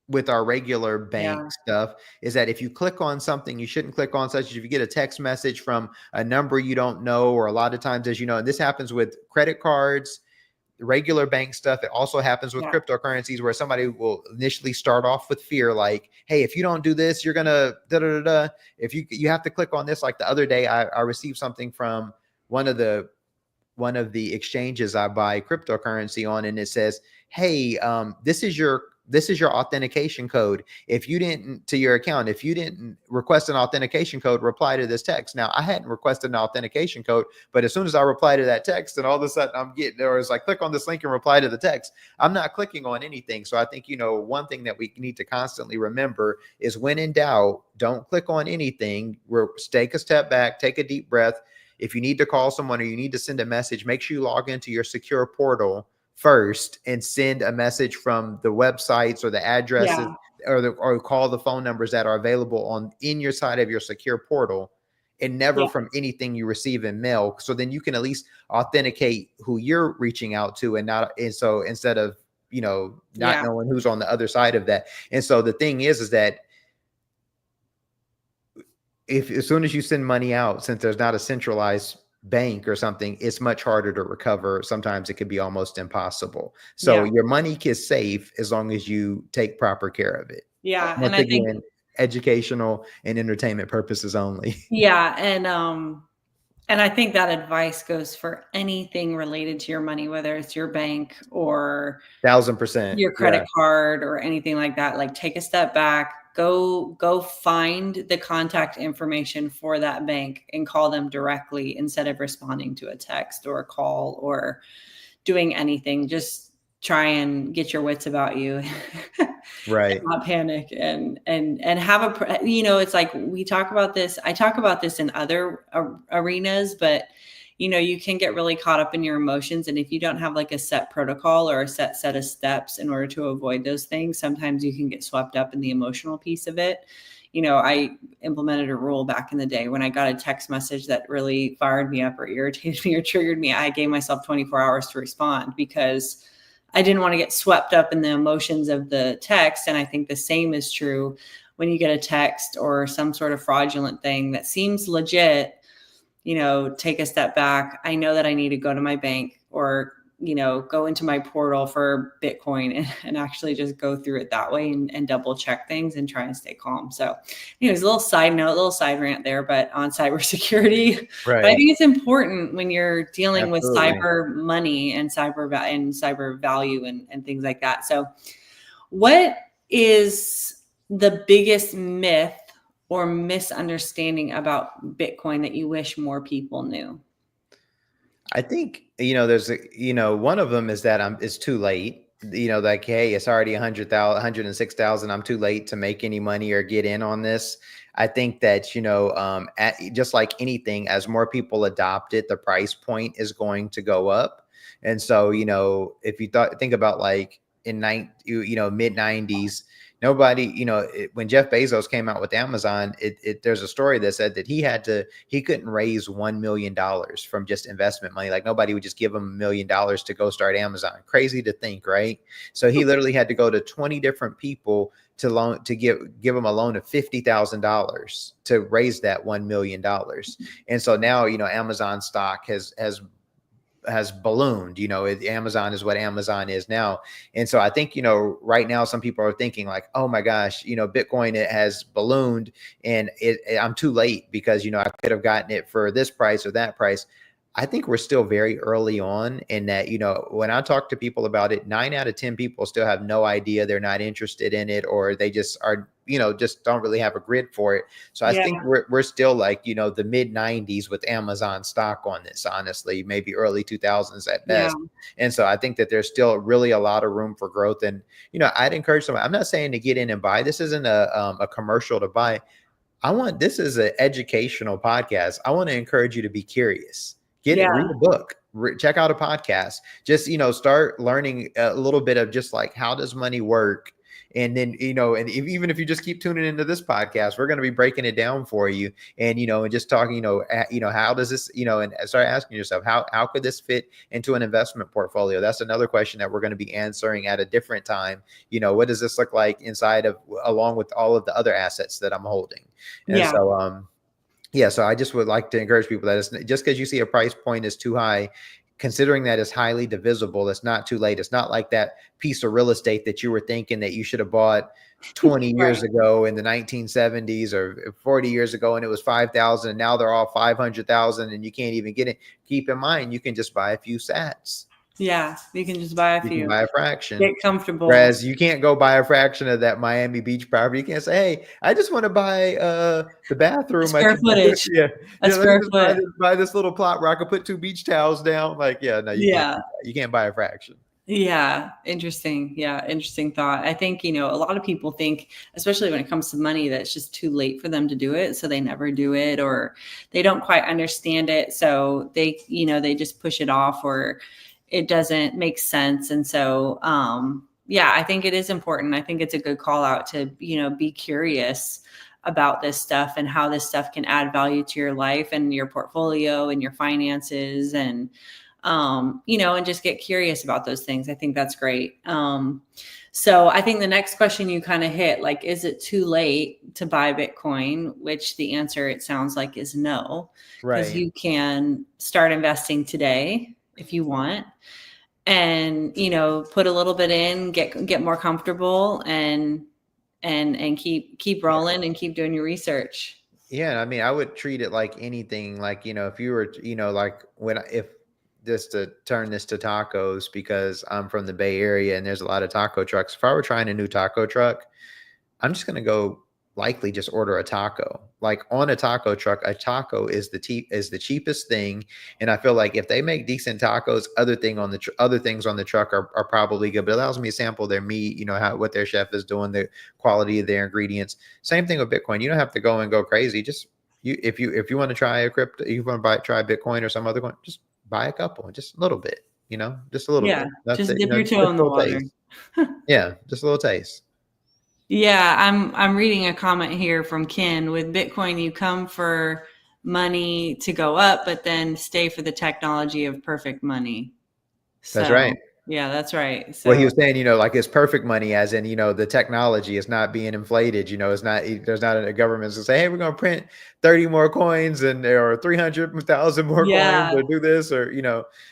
with our regular bank Yeah. stuff, is that if you click on something you shouldn't click on, such as if you get a text message from a number you don't know, or a lot of times, as you know, and this happens with credit cards, regular bank stuff. It also happens with Yeah. cryptocurrencies, where somebody will initially start off with fear, like, hey, if you don't do this, you're gonna da da da da. If you have to click on this. Like the other day, I received something from one of the exchanges I buy cryptocurrency on, and it says, hey, this is your authentication code. If you didn't, to your account, if you didn't request an authentication code, reply to this text. Now, I hadn't requested an authentication code, but as soon as I reply to that text, and all of a sudden I'm getting, there was like, click on this link and reply to the text. I'm not clicking on anything. So I think, one thing that we need to constantly remember is, when in doubt, don't click on anything. Take a step back, take a deep breath. If you need to call someone or you need to send a message, make sure you log into your secure portal first and send a message from the websites or the addresses, Yeah. or call the phone numbers that are available on in your side of your secure portal, and never Yeah. from anything you receive in mail. So then you can at least authenticate who you're reaching out to, and so instead of, not Yeah. knowing who's on the other side of that. And so the thing is that, if as soon as you send money out, since there's not a centralized bank or something, it's much harder to recover. Sometimes it could be almost impossible. So Yeah. your money is safe as long as you take proper care of it. Yeah. And Once I think, again, educational and entertainment purposes only. yeah. And I think that advice goes for anything related to your money, whether it's your bank or 1000%. your Yeah. credit card or anything like that. Like, take a step back, go find the contact information for that bank and call them directly instead of responding to a text or a call or doing anything. Just try and get your wits about you and Right. not panic, and have it's like, we talk about this. I talk about this in other arenas, but you can get really caught up in your emotions. And if you don't have like a set protocol or a set of steps in order to avoid those things, sometimes you can get swept up in the emotional piece of it. I implemented a rule back in the day. When I got a text message that really fired me up or irritated me or triggered me, I gave myself 24 hours to respond, because I didn't want to get swept up in the emotions of the text. And I think the same is true when you get a text or some sort of fraudulent thing that seems legit. Take a step back. I know that I need to go to my bank or, go into my portal for Bitcoin and actually just go through it that way, and double check things and try and stay calm. So, it's a little side note, a little side rant there, but on cybersecurity. But I Right. think it's important when you're dealing with Absolutely. cyber money and cyber value and things like that. So, what is the biggest myth or misunderstanding about Bitcoin that you wish more people knew? I think, there's one of them is that it's too late. Like, hey, it's already 100,000, 106,000. I'm too late to make any money or get in on this. I think that, just like anything, as more people adopt it, the price point is going to go up. And so, if you think about like in mid 90s, nobody, when Jeff Bezos came out with Amazon, there's a story that said that he couldn't raise $1 million from just investment money. Like, nobody would just give him $1 million to go start Amazon. Crazy to think, right? So he literally had to go to 20 different people to give him a loan of $50,000 to raise that $1 million. And so now, Amazon stock has ballooned. Amazon is what Amazon is now. And so I think, right now some people are thinking like, oh my gosh, Bitcoin, it has ballooned and I'm too late because, I could have gotten it for this price or that price. I think we're still very early on in that, when I talk to people about it, 9 out of 10 people still have no idea. They're not interested in it, or they just are, just don't really have a grid for it. So I Yeah. think we're still like, the mid 90s with Amazon stock on this, honestly, maybe early 2000s at Yeah. best. And so I think that there's still really a lot of room for growth. And, I'd encourage someone, I'm not saying to get in and buy. This isn't a commercial to buy. This is an educational podcast. I want to encourage you to be curious. Read a book, check out a podcast, just, start learning a little bit of just like, how does money work? And then, and even if you just keep tuning into this podcast, we're going to be breaking it down for you. And, and just talking, how does this, and start asking yourself, how could this fit into an investment portfolio? That's another question that we're going to be answering at a different time. What does this look like inside of, along with all of the other assets that I'm holding? And so I just would like to encourage people that it's just because you see a price point is too high, considering that it's highly divisible, it's not too late. It's not like that piece of real estate that you were thinking that you should have bought 20 years ago in the 1970s or 40 years ago, and it was 5,000, and now they're all 500,000, and you can't even get it. Keep in mind, you can just buy a few sats. Yeah, you can just buy a few. You can buy a fraction. Get comfortable. Whereas you can't go buy a fraction of that Miami Beach property. You can't say, "Hey, I just want to buy the bathroom." Square footage. Yeah, let me just buy this little plot where I could put 2 beach towels down. Like, no, you can't. You can't buy a fraction. Yeah. Interesting. Yeah. Interesting thought. I think, a lot of people think, especially when it comes to money, that it's just too late for them to do it. So they never do it, or they don't quite understand it. So they, they just push it off, or it doesn't make sense. And so, I think it is important. I think it's a good call out to, be curious about this stuff and how this stuff can add value to your life and your portfolio and your finances, and, and just get curious about those things. I think that's great. So I think the next question you kind of hit, like, is it too late to buy Bitcoin? Which the answer, it sounds like, is no, because you can start investing today if you want, and, put a little bit in, get more comfortable, and keep rolling and keep doing your research. Yeah. I mean, I would treat it like anything, like, if you were, like if just to turn this to tacos, because I'm from the Bay Area and there's a lot of taco trucks. If I were trying a new taco truck, I'm just going to go likely just order a taco. Like, on a taco truck, a taco is the cheapest thing. And I feel like if they make decent tacos, other things on the truck are probably good, but it allows me to sample their meat, what their chef is doing, the quality of their ingredients. Same thing with Bitcoin. You don't have to go crazy. Just if you want to try a crypto, you want to try Bitcoin or some other coin, just buy a couple, just a little bit, just a little bit. That's just it. dip your toe in the water. Yeah, just a little taste. Yeah, I'm reading a comment here from Ken. With Bitcoin, you come for money to go up, but then stay for the technology of perfect money. That's right. Yeah, that's right. So, well, he was saying, like, it's perfect money, as in, the technology is not being inflated. It's not, there's not a government to say, hey, we're going to print 30 more coins or 300,000 more coins, or do this, or,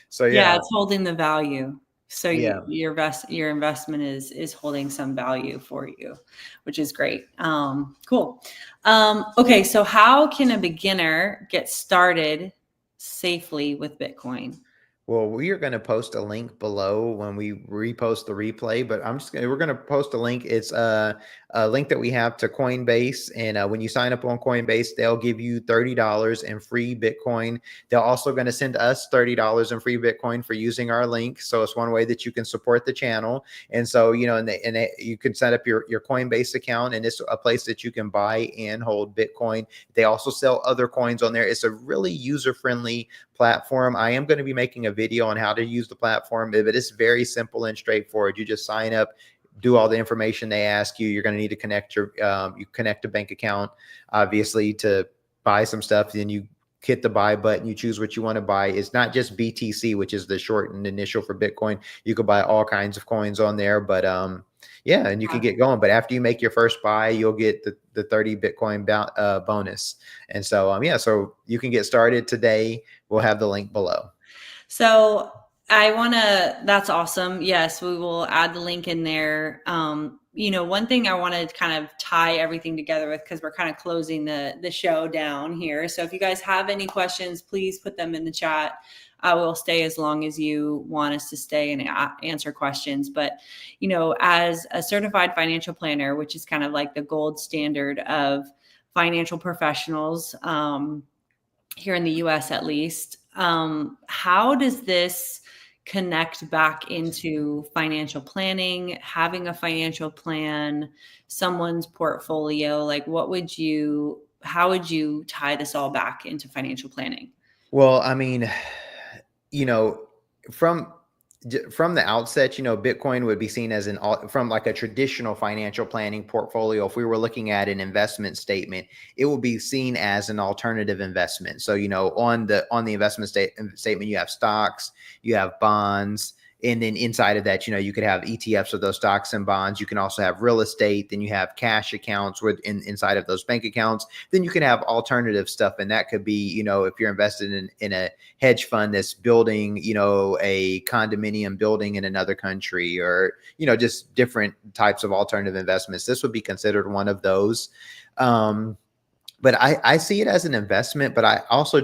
so yeah. It's holding the value. So your investment is holding some value for you, which is great. Cool. Okay. So how can a beginner get started safely with Bitcoin? Well, we are going to post a link below when we repost the replay, but we're going to post a link. It's a link that we have to Coinbase. And when you sign up on Coinbase, they'll give you $30 in free Bitcoin. They're also going to send us $30 in free Bitcoin for using our link. So it's one way that you can support the channel. And so, you can set up your Coinbase account, and it's a place that you can buy and hold Bitcoin. They also sell other coins on there. It's a really user-friendly platform. I am going to be making a video on how to use the platform, but it's very simple and straightforward. You just sign up, do all the information they ask you. You're going to need to connect you connect a bank account, obviously, to buy some stuff. Then you hit the buy button, you choose what you want to buy. It's not just BTC, which is the shortened initial for Bitcoin. You could buy all kinds of coins on there, but and you can get going. But after you make your first buy, you'll get the 30 Bitcoin bonus. And so, so you can get started today. We'll have the link below. So that's awesome. Yes, we will add the link in there. one thing I want to kind of tie everything together with, because we're kind of closing the show down here. So if you guys have any questions, please put them in the chat. I will stay as long as you want us to stay and answer questions. But, as a certified financial planner, which is kind of like the gold standard of financial professionals, here in the US at least, how does this connect back into financial planning, having a financial plan, someone's portfolio? Like, how would you tie this all back into financial planning? Well, I mean, you know, from from the outset, Bitcoin would be seen as from like a traditional financial planning portfolio. If we were looking at an investment statement, it will be seen as an alternative investment. So, on the investment statement, you have stocks, you have bonds, and then inside of that, you could have ETFs of those stocks and bonds. You can also have real estate. Then you have cash accounts inside of those bank accounts. Then you can have alternative stuff. And that could be, if you're invested in a hedge fund that's building, a condominium building in another country, or, just different types of alternative investments. This would be considered one of those. But I see it as an investment, but I also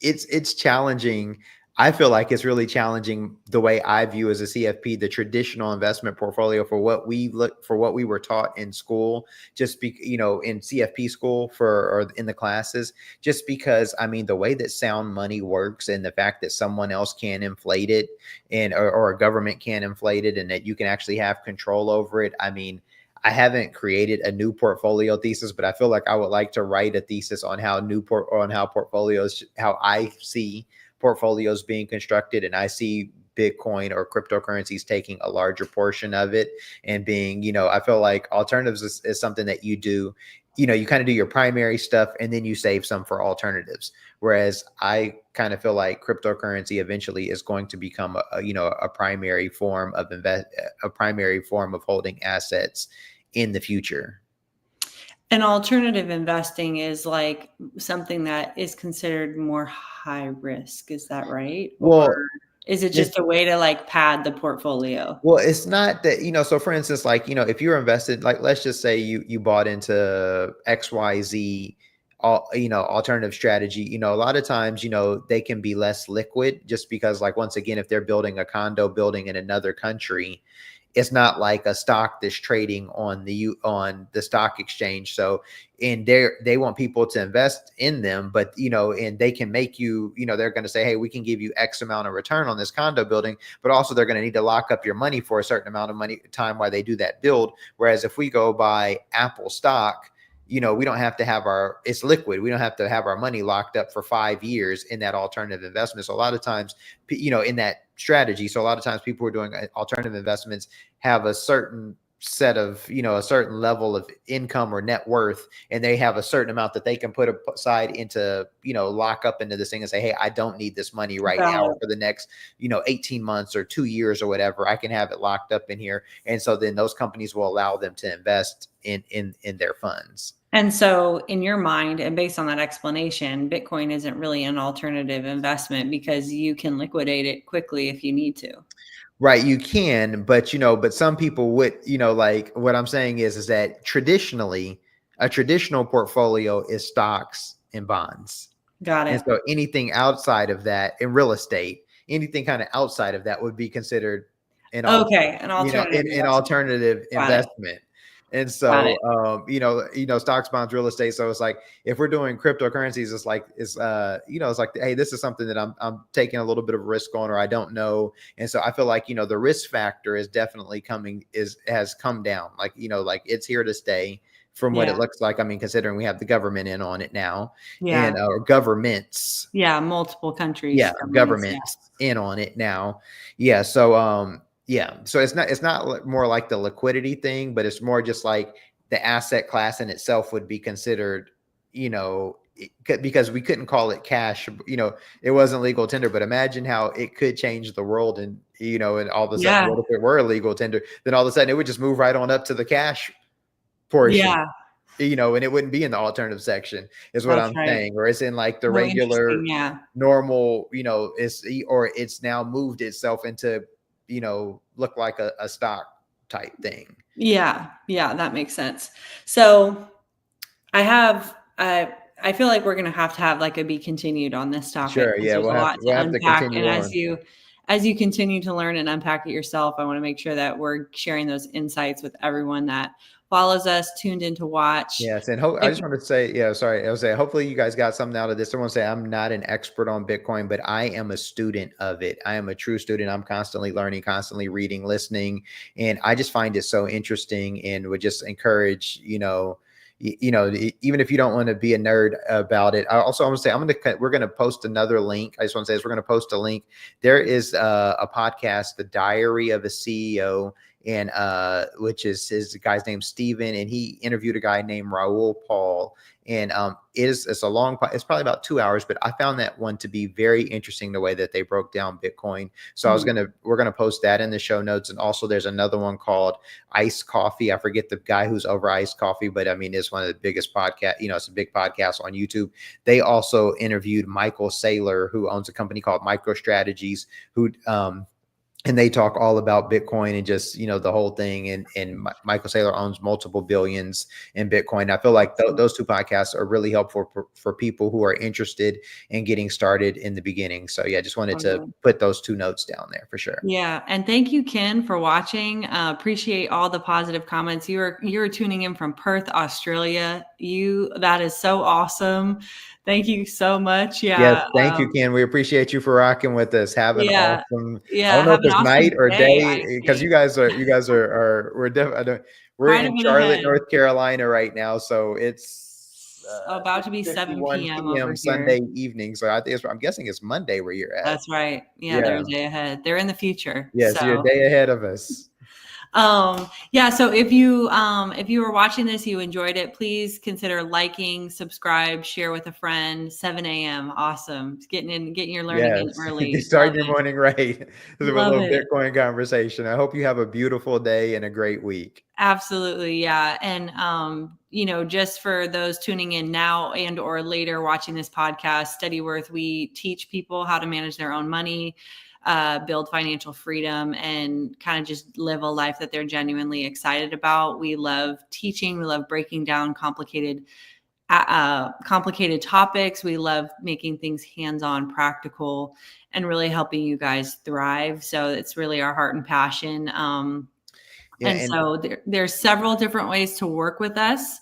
it's challenging. I feel like it's really challenging the way I view as a CFP, the traditional investment portfolio for what we were taught in school, in CFP school or in the classes, just because, the way that sound money works and the fact that someone else can inflate it or a government can inflate it and that you can actually have control over it. I haven't created a new portfolio thesis, but I feel like I would like to write a thesis on how how I see portfolios being constructed, and I see Bitcoin or cryptocurrencies taking a larger portion of it and being, I feel like alternatives is something that you do, you kind of do your primary stuff and then you save some for alternatives. Whereas I kind of feel like cryptocurrency eventually is going to become a primary form of holding assets in the future. And alternative investing is like something that is considered more high risk. Is that right? Well, or is it just a way to like pad the portfolio? Well, it's not that, so for instance, like, if you're invested, like, let's just say you bought into XYZ, alternative strategy, a lot of times, they can be less liquid just because, like, once again, if they're building a condo building in another country, it's not like a stock that's trading on the stock exchange. So, and they want people to invest in them, but, and they can make you, they're going to say, hey, we can give you X amount of return on this condo building, but also they're going to need to lock up your money for a certain amount of time while they do that build. Whereas if we go buy Apple stock, we don't have to it's liquid. We don't have to have our money locked up for 5 years in that alternative investment. So a lot of times, in that strategy, so a lot of times people who are doing alternative investments have a certain set of, a certain level of income or net worth, and they have a certain amount that they can put aside into, lock up into this thing and say, hey, I don't need this money right now for the next, 18 months or 2 years or whatever. I can have it locked up in here. And so then those companies will allow them to invest in their funds. And so in your mind, and based on that explanation, Bitcoin isn't really an alternative investment because you can liquidate it quickly if you need to. Right. You can, but, but some people would, like what I'm saying is that traditionally a traditional portfolio is stocks and bonds. Got it. And so anything outside of that in real estate, anything kind of outside of that would be considered an alternative investment. And so, stocks, bonds, real estate. So it's like, if we're doing cryptocurrencies, it's like, it's like, hey, this is something that I'm taking a little bit of risk on, or I don't know. And so I feel like, the risk factor is definitely has come down. Like, like it's here to stay from what it looks like. Considering we have the government in on it now, and or governments. Yeah. Multiple countries. Yeah. Governments in on it now. Yeah. So, so it's not more like the liquidity thing, but it's more just like the asset class in itself would be considered, because we couldn't call it cash, it wasn't legal tender, but imagine how it could change the world. And, and all of a sudden, what if it were a legal tender? Then all of a sudden it would just move right on up to the cash portion. Yeah. And it wouldn't be in the alternative section is what I'm saying, or it's in like the regular, normal, it's now moved itself into, look like a stock type thing. Yeah, that makes sense. So I feel like we're gonna have to have like a be continued on this topic Sure. because Yeah. there's a lot We'll to have to unpack. And continue on. as you continue to learn and unpack it yourself, I want to make sure that we're sharing those insights with everyone that follows us, tuned in to watch. Yes, and I just want to say, yeah, sorry, I was saying, hopefully you guys got something out of this. I want to say I'm not an expert on Bitcoin, but I am a student of it. I am a true student. I'm constantly learning, constantly reading, listening, and I just find it so interesting, and would just encourage, even if you don't want to be a nerd about it. I also want to say we're going to post another link. I just want to say this, we're going to post a link. There is a podcast, The Diary of a CEO, and which is his guy's name Steven, and he interviewed a guy named Raul Paul. And it's a long, it's probably about 2 hours, but I found that one to be very interesting, the way that they broke down Bitcoin. So we're gonna post that in the show notes. And also there's another one called Iced Coffee. I forget the guy who's over Iced Coffee, but I mean, it's one of the biggest podcast, it's a big podcast on YouTube. They also interviewed Michael Saylor, who owns a company called MicroStrategies, who and they talk all about Bitcoin and just, the whole thing. And Michael Saylor owns multiple billions in Bitcoin. I feel like those two podcasts are really helpful for people who are interested in getting started in the beginning. So yeah, just wanted to put those two notes down there for sure. Yeah. And thank you, Ken, for watching. Appreciate all the positive comments. You were tuning in from Perth, Australia. That is so awesome. Thank you so much. Yeah. Yes, thank you, Ken. We appreciate you for rocking with us. Have an awesome, I don't know have if an it's awesome night or day, because day. we're Kind in of in Charlotte, ahead. North Carolina right now. So it's about to be 7 6:51 p.m. p.m. over Sunday here. evening. So I'm guessing it's Monday where you're at. That's right. Yeah, they're Yeah. a day ahead. They're in the future. Yes, you're a day ahead of us. Yeah, so if you were watching this, you enjoyed it, please consider liking, subscribe, share with a friend. 7 a.m. Awesome. Getting your learning in early. Starting your morning right with a Love little it. Bitcoin conversation. I hope you have a beautiful day and a great week. Absolutely. Yeah. And, just for those tuning in now and or later watching this podcast, Steadyworth, we teach people how to manage their own money, build financial freedom, and kind of just live a life that they're genuinely excited about. We love teaching. We love breaking down complicated topics. We love making things hands-on, practical, and really helping you guys thrive. So it's really our heart and passion. So there's several different ways to work with us.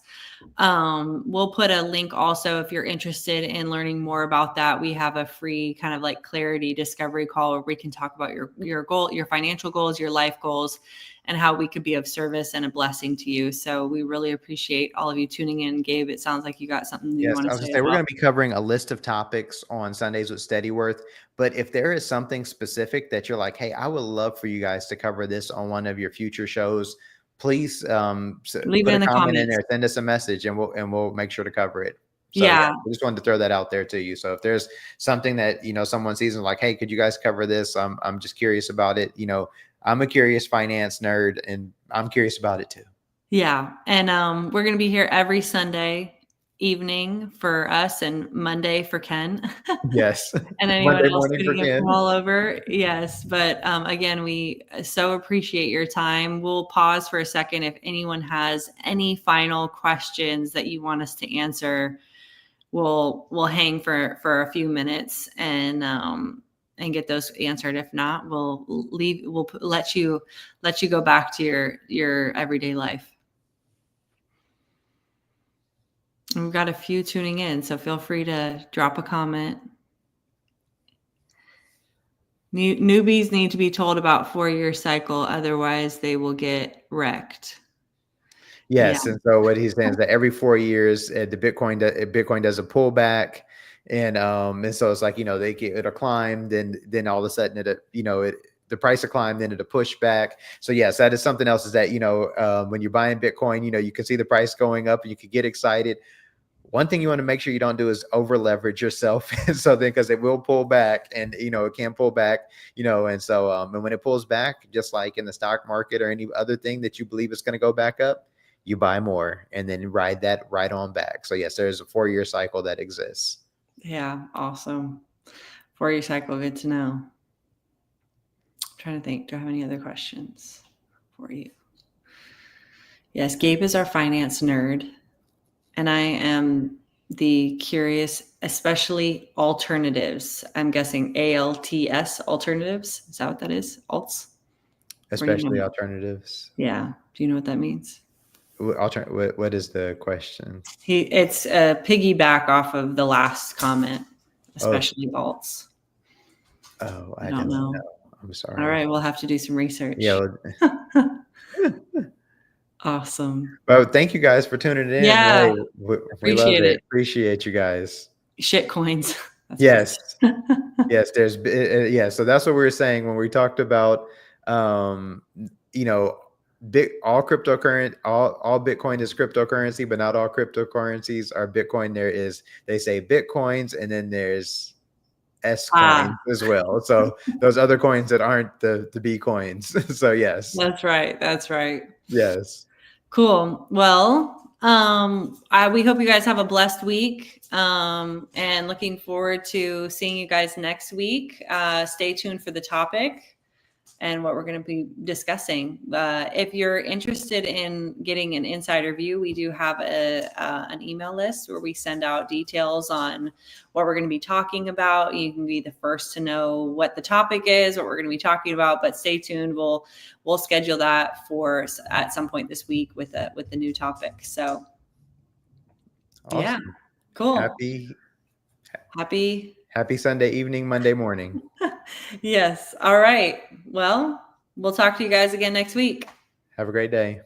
We'll put a link also if you're interested in learning more about that. We have a free kind of like clarity discovery call where we can talk about your goal, your financial goals, your life goals, and how we could be of service and a blessing to you. So we really appreciate all of you tuning in. Gabe, it sounds like you got something you want to say. We're going to be covering a list of topics on Sundays with Steadyworth. But if there is something specific that you're like, hey, I would love for you guys to cover this on one of your future shows, please leave put it in a the comment in comments. there, send us a message, and we'll make sure to cover it. So we just wanted to throw that out there to you. So if there's something that someone sees and like, hey, could you guys cover this? I'm just curious about it. I'm a curious finance nerd, and I'm curious about it too. Yeah. And we're going to be here every Sunday evening for us and Monday for Ken. Yes. And anyone Monday else morning for getting a Ken. call over. Yes. But again, we so appreciate your time. We'll pause for a second. If anyone has any final questions that you want us to answer, we'll hang for a few minutes and get those answered. If not, we'll let you go back to your everyday life. And we've got a few tuning in, so feel free to drop a comment. Newbies need to be told about 4-year cycle, otherwise they will get wrecked. Yes, and so what he's saying is that every 4 years, the Bitcoin does a pullback, and so it's like it'll climb, then all of a sudden the price will climb, then it'll push back. So yes, that is something else. Is that when you're buying Bitcoin, you can see the price going up, and you could get excited. One thing you want to make sure you don't do is over leverage yourself. So then, because it will pull back, and it can pull back, and so and when it pulls back, just like in the stock market or any other thing that you believe is going to go back up, you buy more and then ride that right on back. So yes, there's a 4-year cycle that exists. Yeah, awesome. 4-year cycle, good to know. I'm trying to think, do I have any other questions for you? Yes, Gabe is our finance nerd, and I am the curious, especially alternatives. I'm guessing ALTS, alternatives. Is that what that is? Alts? Or do you Especially know? alternatives. Yeah. Do you know what that means? What is the question? It's a piggyback off of the last comment, Oh, especially alts. I I don't don't know. know. I'm All sorry. right, we'll have to do some research. Yeah. Awesome. Well, thank you guys for tuning in. Yeah, Hey, we love appreciate it. it. Appreciate you guys. Shit coins. That's funny. Yes. Yes, yeah. So that's what we were saying when we talked about, um, you know, all Bitcoin is cryptocurrency, but not all cryptocurrencies are Bitcoin. They say Bitcoins, and then there's S Ah, coins as well. So those other coins that aren't the B coins. So yes, that's right. That's right. yes. Cool. Well, we hope you guys have a blessed week. And looking forward to seeing you guys next week. Stay tuned for the topic and what we're going to be discussing. If you're interested in getting an insider view, we do have an email list where we send out details on what we're going to be talking about. You can be the first to know what the topic is, what we're going to be talking about. But stay tuned. We'll schedule that for at some point this week with the new topic. So yeah, Awesome. cool. Happy Happy. happy Sunday evening, Monday morning. Yes. All right. Well, we'll talk to you guys again next week. Have a great day.